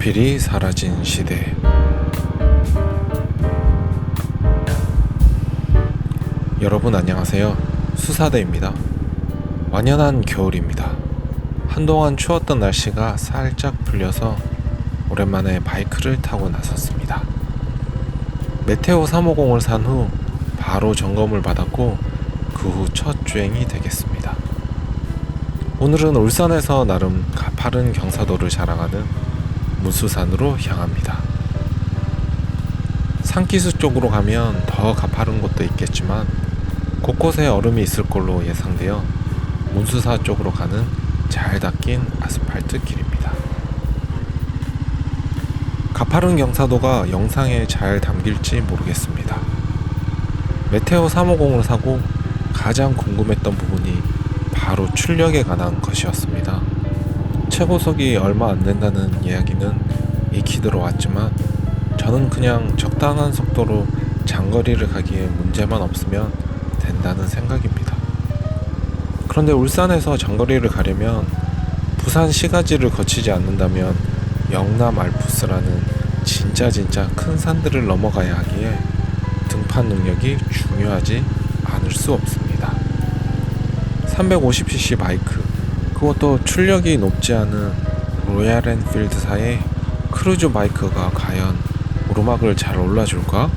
연필이 사라진 시대. 여러분 안녕하세요. 수사대입니다. 완연한 겨울입니다. 한동안 추웠던 날씨가 살짝 풀려서 오랜만에 바이크를 타고 나섰습니다. 메테오 350을 산 후 바로 점검을 받았고 그 후 첫 주행이 되겠습니다. 오늘은 울산에서 나름 가파른 경사도를 자랑하는 무수산으로 향합니다. 산기슭 쪽으로 가면 더 가파른 곳도 있겠지만 곳곳에 얼음이 있을 걸로 예상되어 문수사 쪽으로 가는 잘 닦인 아스팔트 길입니다. 가파른 경사도가 영상에 잘 담길지 모르겠습니다. 메테오 350을 사고 가장 궁금했던 부분이 바로 출력에 관한 것이었습니다. 최고속이 얼마 안 된다는 이야기는 익히 들어왔지만 저는 그냥 적당한 속도로 장거리를 가기에 문제만 없으면 된다는 생각입니다. 그런데 울산에서 장거리를 가려면 부산 시가지를 거치지 않는다면 영남 알프스라는 진짜 큰 산들을 넘어가야 하기에 등판 능력이 중요하지 않을 수 없습니다. 350cc 바이크, 그것도 출력이 높지 않은 로얄 엔필드사의 크루즈 바이크가 과연 오르막을 잘 올라줄까?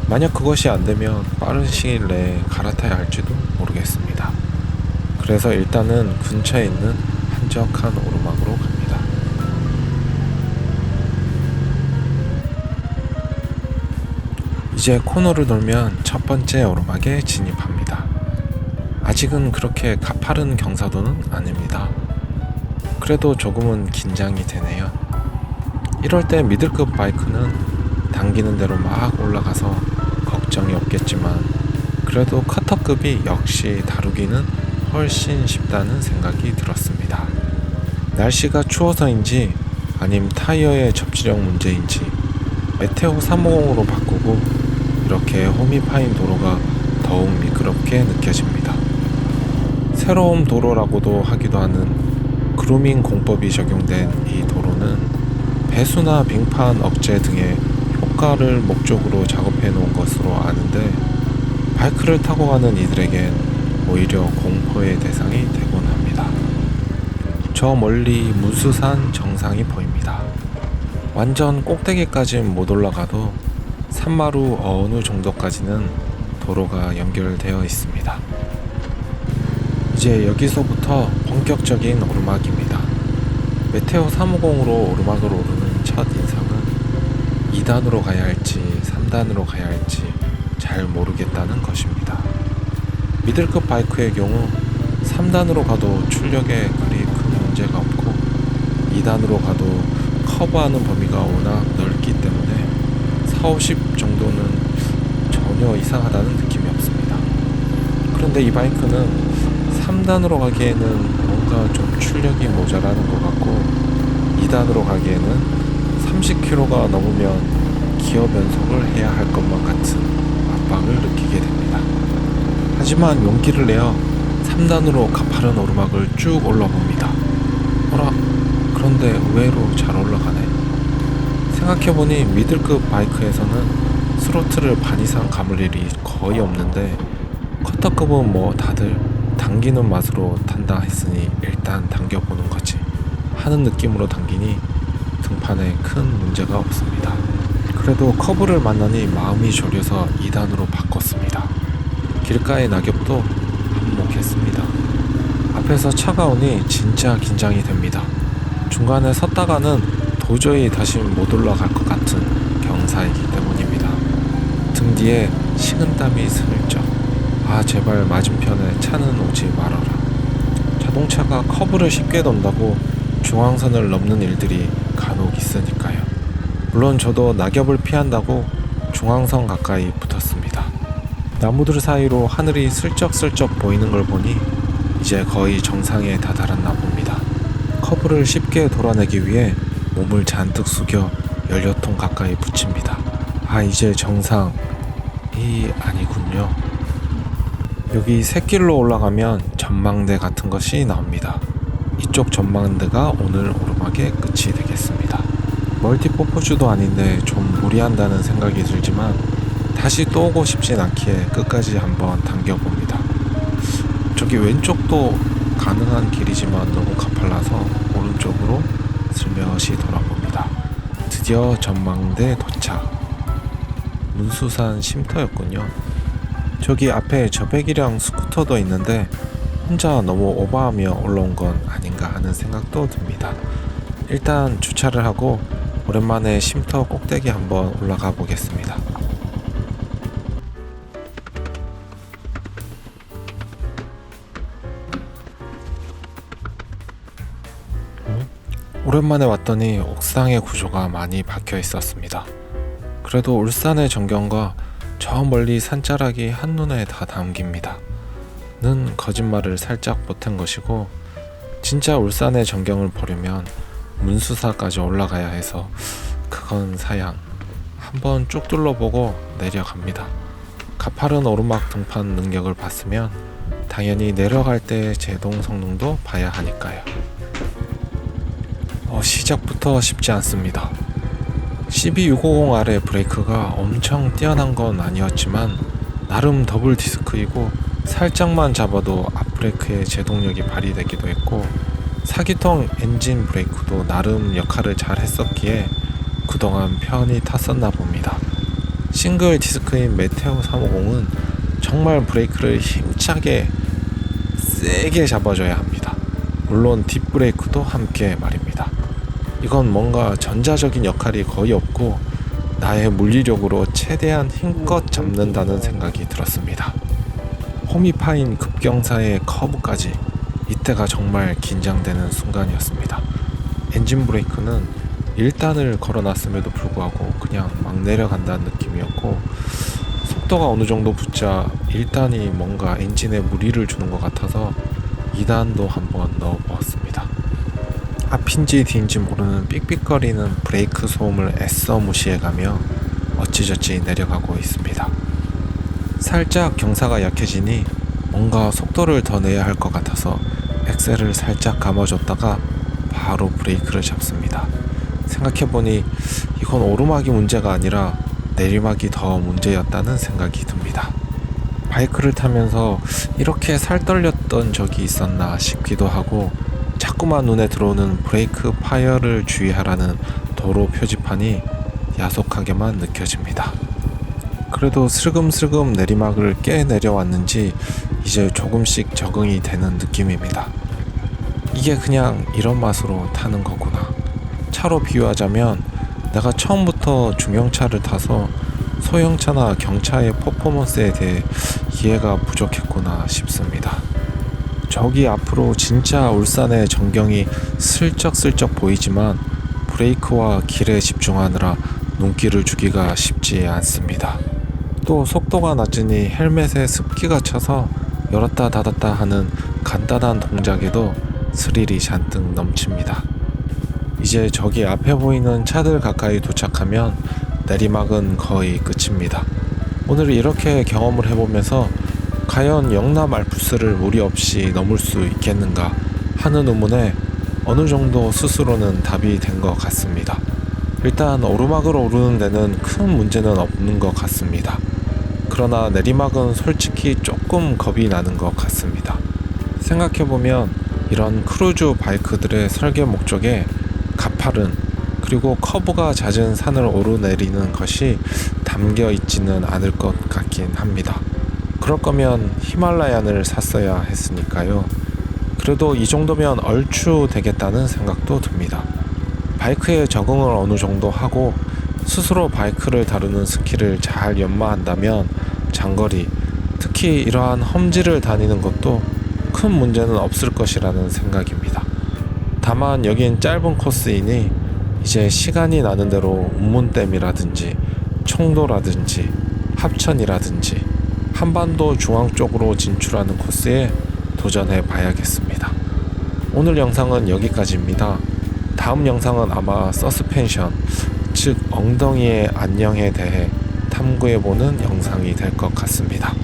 만약 그것이 안되면 빠른 시일 내에 갈아타야 할지도 모르겠습니다. 그래서 일단은 근처에 있는 한적한 오르막으로 갑니다. 이제 코너를 돌면 첫 번째 오르막에 진입합니다. 아직은 그렇게 가파른 경사도는 아닙니다. 그래도 조금은 긴장이 되네요. 이럴 때 미들급 바이크는 당기는 대로 막 올라가서 걱정이 없겠지만 그래도 커터급이 역시 다루기는 훨씬 쉽다는 생각이 들었습니다. 날씨가 추워서인지 아님 타이어의 접지력 문제인지 메테오 350으로 바꾸고 이렇게 홈이 파인 도로가 더욱 미끄럽게 느껴집니다. 새로운 도로라고도 하기도 하는 그루밍 공법이 적용된 이 도로는 배수나 빙판 억제 등의 효과를 목적으로 작업해 놓은 것으로 아는데 바이크를 타고 가는 이들에겐 오히려 공포의 대상이 되곤 합니다. 저 멀리 무수산 정상이 보입니다. 완전 꼭대기까진 못 올라가도 산마루 어느 정도까지는 도로가 연결되어 있습니다. 이제 여기서부터 본격적인 오르막입니다. 메테오 350으로 오르막을 오르는 첫 인상은 2단으로 가야 할지 3단으로 가야 할지 잘 모르겠다는 것입니다. 미들급 바이크의 경우 3단으로 가도 출력에 그리 큰 문제가 없고 2단으로 가도 커버하는 범위가 워낙 넓기 때문에 40, 50 정도는 전혀 이상하다는 느낌이 없습니다. 그런데 이 바이크는 3단으로 가기에는 뭔가 좀 출력이 모자라는 것 같고 2단으로 가기에는 30km가 넘으면 기어 변속을 해야 할 것만 같은 압박을 느끼게 됩니다. 하지만 용기를 내어 3단으로 가파른 오르막을 쭉 올라봅니다. 어라? 그런데 의외로 잘 올라가네. 생각해보니 미들급 바이크에서는 스로틀을 반 이상 감을 일이 거의 없는데 커터급은 뭐 다들 당기는 맛으로 탄다 했으니 일단 당겨보는 거지 하는 느낌으로 당기니 등판에 큰 문제가 없습니다. 그래도 커브를 만나니 마음이 졸여서 2단으로 바꿨습니다. 길가의 낙엽도 한몫했습니다. 앞에서 차가 오니 진짜 긴장이 됩니다. 중간에 섰다가는 도저히 다시 못 올라갈 것 같은 경사이기 때문입니다. 등 뒤에 식은땀이 슬쩍. 아 제발 맞은편에 차는 오지 말아라. 자동차가 커브를 쉽게 돈다고 중앙선을 넘는 일들이 간혹 있으니까요. 물론 저도 낙엽을 피한다고 중앙선 가까이 붙었습니다. 나무들 사이로 하늘이 슬쩍슬쩍 보이는 걸 보니 이제 거의 정상에 다다랐나 봅니다. 커브를 쉽게 돌아내기 위해 몸을 잔뜩 숙여 연료통 가까이 붙입니다. 아 이제 정상이 아니군요. 여기 샛길로 올라가면 전망대 같은 것이 나옵니다. 이쪽 전망대가 오늘 오르막의 끝이 되겠습니다. 멀티퍼포즈도 아닌데 좀 무리한다는 생각이 들지만 다시 또 오고 싶진 않기에 끝까지 한번 당겨봅니다. 저기 왼쪽도 가능한 길이지만 너무 가팔라서 오른쪽으로 슬며시 돌아봅니다. 드디어 전망대 도착. 문수산 쉼터였군요. 저기 앞에 저배기랑 스쿠터도 있는데 혼자 너무 오버하며 올라온 건 아닌가 하는 생각도 듭니다. 일단 주차를 하고 오랜만에 쉼터 꼭대기 한번 올라가 보겠습니다. 오랜만에 왔더니 옥상의 구조가 많이 박혀 있었습니다. 그래도 울산의 전경과 저 멀리 산자락이 한눈에 다 담깁니다. 는 거짓말을 살짝 보탠 것이고 진짜 울산의 전경을 보려면 문수사까지 올라가야 해서 그건 사양. 한번 쭉 둘러보고 내려갑니다. 가파른 오르막 등판 능력을 봤으면 당연히 내려갈 때 제동 성능도 봐야 하니까요. 시작부터 쉽지 않습니다. CB650R의 브레이크가 엄청 뛰어난 건 아니었지만 나름 더블 디스크이고 살짝만 잡아도 앞브레이크의 제동력이 발휘되기도 했고 사기통 엔진 브레이크도 나름 역할을 잘 했었기에 그동안 편히 탔었나 봅니다. 싱글 디스크인 메테오 350은 정말 브레이크를 힘차게 세게 잡아줘야 합니다. 물론 뒷브레이크도 함께 말입니다. 이건 뭔가 전자적인 역할이 거의 없고 나의 물리력으로 최대한 힘껏 잡는다는 생각이 들었습니다. 홈이 파인 급경사의 커브까지 이때가 정말 긴장되는 순간이었습니다. 엔진 브레이크는 1단을 걸어놨음에도 불구하고 그냥 막 내려간다는 느낌이었고 속도가 어느 정도 붙자 1단이 뭔가 엔진에 무리를 주는 것 같아서 2단도 한번 넣어보았습니다. 앞인지 뒤인지 모르는 삑삑거리는 브레이크 소음을 애써 무시해가며 어찌저찌 내려가고 있습니다. 살짝 경사가 약해지니 뭔가 속도를 더 내야 할 것 같아서 엑셀을 살짝 감아줬다가 바로 브레이크를 잡습니다. 생각해보니 이건 오르막이 문제가 아니라 내리막이 더 문제였다는 생각이 듭니다. 바이크를 타면서 이렇게 살떨렸던 적이 있었나 싶기도 하고 자꾸만 눈에 들어오는 브레이크 파열을 주의하라는 도로 표지판이 야속하게만 느껴집니다. 그래도 슬금슬금 내리막을 깨 내려왔는지 이제 조금씩 적응이 되는 느낌입니다. 이게 그냥 이런 맛으로 타는 거구나. 차로 비유하자면 내가 처음부터 중형차를 타서 소형차나 경차의 퍼포먼스에 대해 이해가 부족했구나 싶습니다. 저기 앞으로 진짜 울산의 전경이 슬쩍슬쩍 보이지만 브레이크와 길에 집중하느라 눈길을 주기가 쉽지 않습니다. 또 속도가 낮으니 헬멧에 습기가 차서 열었다 닫았다 하는 간단한 동작에도 스릴이 잔뜩 넘칩니다. 이제 저기 앞에 보이는 차들 가까이 도착하면 내리막은 거의 끝입니다. 오늘 이렇게 경험을 해보면서 과연 영남 알프스를 무리 없이 넘을 수 있겠는가 하는 의문에 어느 정도 스스로는 답이 된 것 같습니다. 일단 오르막을 오르는 데는 큰 문제는 없는 것 같습니다. 그러나 내리막은 솔직히 조금 겁이 나는 것 같습니다. 생각해보면 이런 크루즈 바이크들의 설계 목적에 가파른 그리고 커브가 잦은 산을 오르내리는 것이 담겨 있지는 않을 것 같긴 합니다. 그럴 거면 히말라얀을 샀어야 했으니까요. 그래도 이 정도면 얼추 되겠다는 생각도 듭니다. 바이크에 적응을 어느 정도 하고 스스로 바이크를 다루는 스킬을 잘 연마한다면 장거리, 특히 이러한 험지를 다니는 것도 큰 문제는 없을 것이라는 생각입니다. 다만 여긴 짧은 코스이니 이제 시간이 나는 대로 운문댐이라든지 청도라든지 합천이라든지 한반도 중앙 쪽으로 진출하는 코스에 도전해 봐야겠습니다. 오늘 영상은 여기까지입니다. 다음 영상은 아마 서스펜션, 즉 엉덩이의 안녕에 대해 탐구해보는 영상이 될 것 같습니다.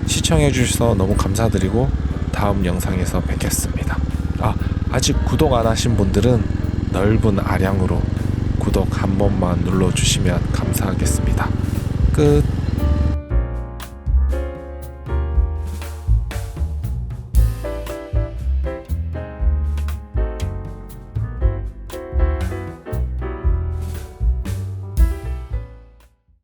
시청해주셔서 너무 감사드리고 다음 영상에서 뵙겠습니다. 아직 구독 안 하신 분들은 넓은 아량으로 구독 한 번만 눌러주시면 감사하겠습니다. 끝.